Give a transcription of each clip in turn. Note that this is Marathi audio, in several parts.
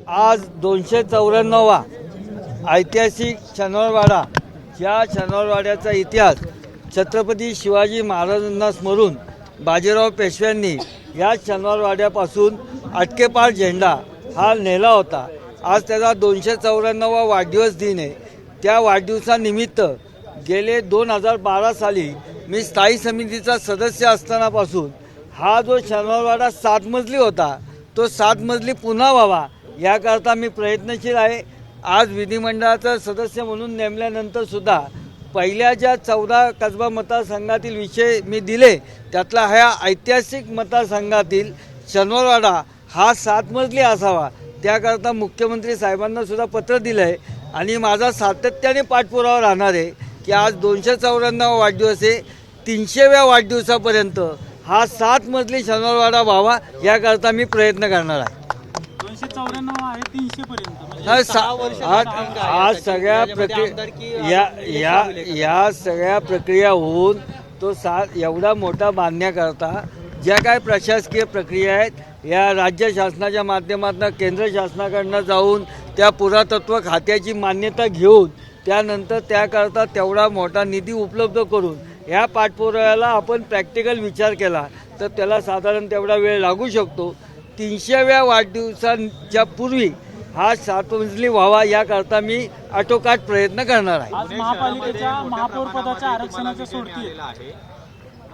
आज 294वा ऐतिहासिक शनिवारवाडा, या शनिवारवाड्याचा इतिहास छत्रपती शिवाजी महाराजांना स्मरून बाजीराव पेशव्यांनी या शनिवारवाड्यापासून अटकेपार झेंडा हा नेला होता। आज त्याचा 294वा वाढदिवस दिन आहे। त्या वाढदिवसानिमित्त गेले 2012 साली मी स्थायी समितीचा सदस्य असतानापासून हा जो शनिवारवाडा 7 मजली होता तो 7 मजली पुन्हा व्हावा याकरता मी प्रयत्नशील आहे। आज विधिमंडळाचा सदस्य म्हणून नेमल्यानंतर सुद्धा पहिल्या ज्या 14 कसबा मतदारसंघातील विषय मी दिले त्यातला हा ऐतिहासिक मतदारसंघातील शनिवारवाडा हा 7 मजली असावा, त्याकरता मुख्यमंत्री साहेबांना सुद्धा पत्र दिलं आहे आणि माझा सातत्याने पाठपुरावा राहणार आहे की आज 294वा वाढदिवस आहे, 300व्या वाढदिवसापर्यंत हा 7 मजली शनिवारवाडा व्हावा याकरता मी प्रयत्न करणार आहे। 294 आहे 300 पर्यंत आज सगळ्या प्रक्रिया या सगळ्या प्रक्रिया होऊन तो एवढा मोठा बांधण्याकरता ज्या काय प्रशासकीय प्रक्रिया आहेत या राज्य शासनाच्या माध्यमातून केंद्र शासनाकडनं जाऊन त्या पुरातत्व खात्याची मान्यता घेऊन त्यानंतर त्याकरता तेवढा मोठा निधी उपलब्ध करून या पाठपुराव्याला आपण प्रॅक्टिकल विचार केला तर त्याला साधारण तेवढा वेळ लागू शकतो। 300व्या वाढदिवसांच्या पूर्वी हा 7 मजली व्हावा याकरता मी आटोकाट प्रयत्न करणार आहे। आज महापालिकेच्या महापौर पदाच्या आरक्षणाच्या सोडतीला आहे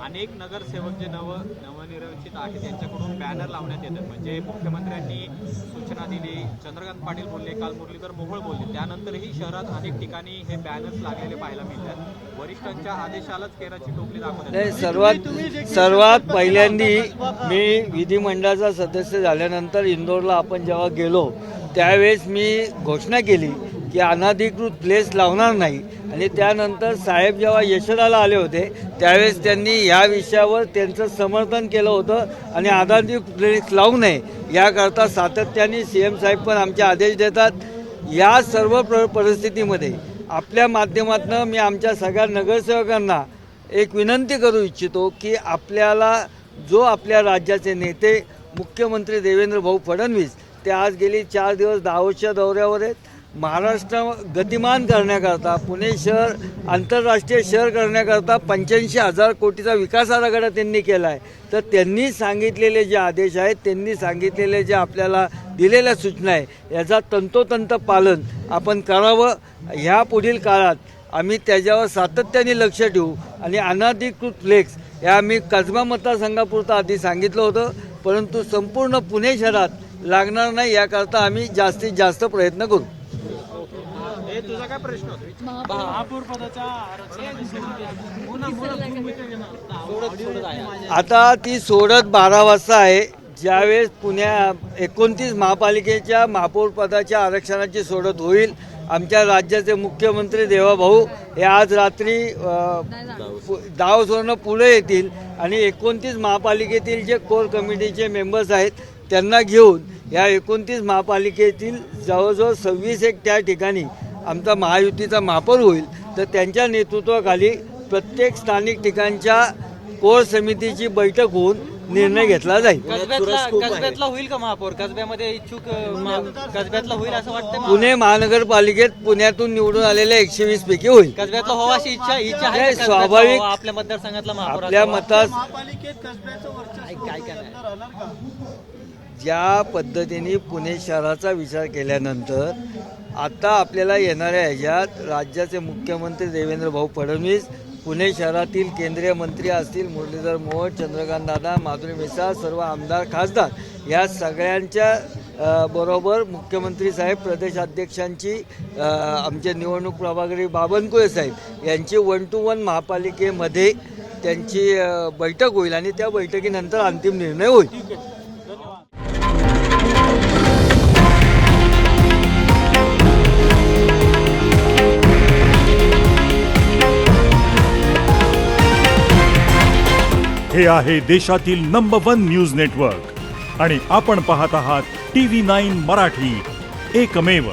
अनेक नगरसेवक जे नवनिर्वाचित आहेत त्यांच्याकडून बॅनर लावण्यात येतात। म्हणजे मुख्यमंत्र्यांनी सूचना दिली, चंद्रकांत पाटील बोलले, काल मुरलीधर मोहोळ बोलले, त्यानंतरही शहरात अनेक ठिकाणी हे बॅनर्स लागलेले पाहायला मिळतात। वरिष्ठांच्या आदेशालाच केराची टोपली दाखवतात। सर्वात पहिल्यांदी मी विधिमंडळाचा सदस्य झाल्यानंतर इंदोरला आपण जेव्हा गेलो त्यावेळेस मी घोषणा केली की अनधिकृत प्लेस लावणार नाही आणि त्यानंतर साहेब जेव्हा यशोदाला आले होते त्यावेळेस त्यांनी या विषयावर त्यांचं समर्थन केलं होतं आणि अनधिकृत प्लेस लावू नये याकरता सातत्याने CM साहेब पण आमचे आदेश देतात। या सर्व परिस्थितीमध्ये आपल्या माध्यमातून मी आमच्या सगळ्या नगरसेवकांना एक विनंती करू इच्छितो की आपल्याला जो आपल्या राज्याचे नेते मुख्यमंत्री देवेंद्र भाऊ फडणवीस ते आज गेली 4 दिवस दावोसच्या दौऱ्यावर आहेत। महाराष्ट्र गतिमान करण्याकरता पुणे शहर आंतरराष्ट्रीय शहर करण्याकरता 85,000 कोटीचा विकास आराखडा त्यांनी केला आहे। तर त्यांनी सांगितलेले जे आदेश आहेत, त्यांनी सांगितलेले जे आपल्याला दिलेल्या सूचना आहे याचा तंतोतंत पालन आपण करावं। ह्या पुढील काळात आम्ही त्याच्यावर सातत्याने लक्ष ठेवू आणि अनधिकृत फ्लेक्स या आम्ही कसबा मतदारसंघापुरता आधी सांगितलं होतं, परंतु संपूर्ण पुणे शहरात लागणार नाही याकरता आम्ही जास्तीत जास्त प्रयत्न करू। तुझा काय प्रश्न होता? महापौर पदाच्या आता ती सोडत 12 वाजता आहे, ज्यावेळेस 29 महापालिकेच्या महापौर पदाच्या आरक्षणाची सोडत होईल। आमच्या राज्याचे मुख्यमंत्री देवाभाऊ हे आज रात्री दावोसवरून पुढे येतील आणि 29 महापालिकेतील जे कोर कमिटीचे मेंबर्स आहेत त्यांना घेऊन या 29 महापालिकेतील जवळजवळ 26 त्या ठिकाणी आमचा महायुतीचा महापौर होईल। तर त्यांच्या नेतृत्वाखाली प्रत्येक स्थानिक ठिकाणच्या कोर समितीची बैठक होऊन निर्णय घेतला जाईल। कसब्यातला होईल का महापौर? कसब्यामध्ये इच्छुक कसब्यातला होईल असं वाटतं? पुणे महानगरपालिकेत पुण्यातून निवडून आलेल्या 120 पैकी होईल। कसब्यातला व्हावा अशी इच्छा आहे का? स्वाभाविक आपल्या मतदारसंघातला महापौर आपल्या महापालिकेत कसब्याचं वर्चस्व काय राहणार का? ज्या पद्धतीने पुणे शहराचा विचार केल्यानंतर आता आपल्याला येणाऱ्या ह्याच्यात राज्याचे मुख्यमंत्री देवेंद्र भाऊ फडणवीस, पुणे शहरातील केंद्रीय मंत्री असतील मुरलीधर मोहोळ, चंद्रकांत दादा, माधुरी मिसाळ, सर्व आमदार खासदार या सगळ्यांच्या बरोबर मुख्यमंत्री साहेब, प्रदेशाध्यक्षांची, आमचे निवडणूक प्रभारी बावनकुळे साहेब यांची 1 to 1 महापालिकेमध्ये त्यांची बैठक होईल आणि त्या बैठकीनंतर अंतिम निर्णय होईल। हे आहे देशातील नंबर 1 न्यूज नेटवर्क आणि आपण पाहत आहात TV9 मराठी, एकमेव।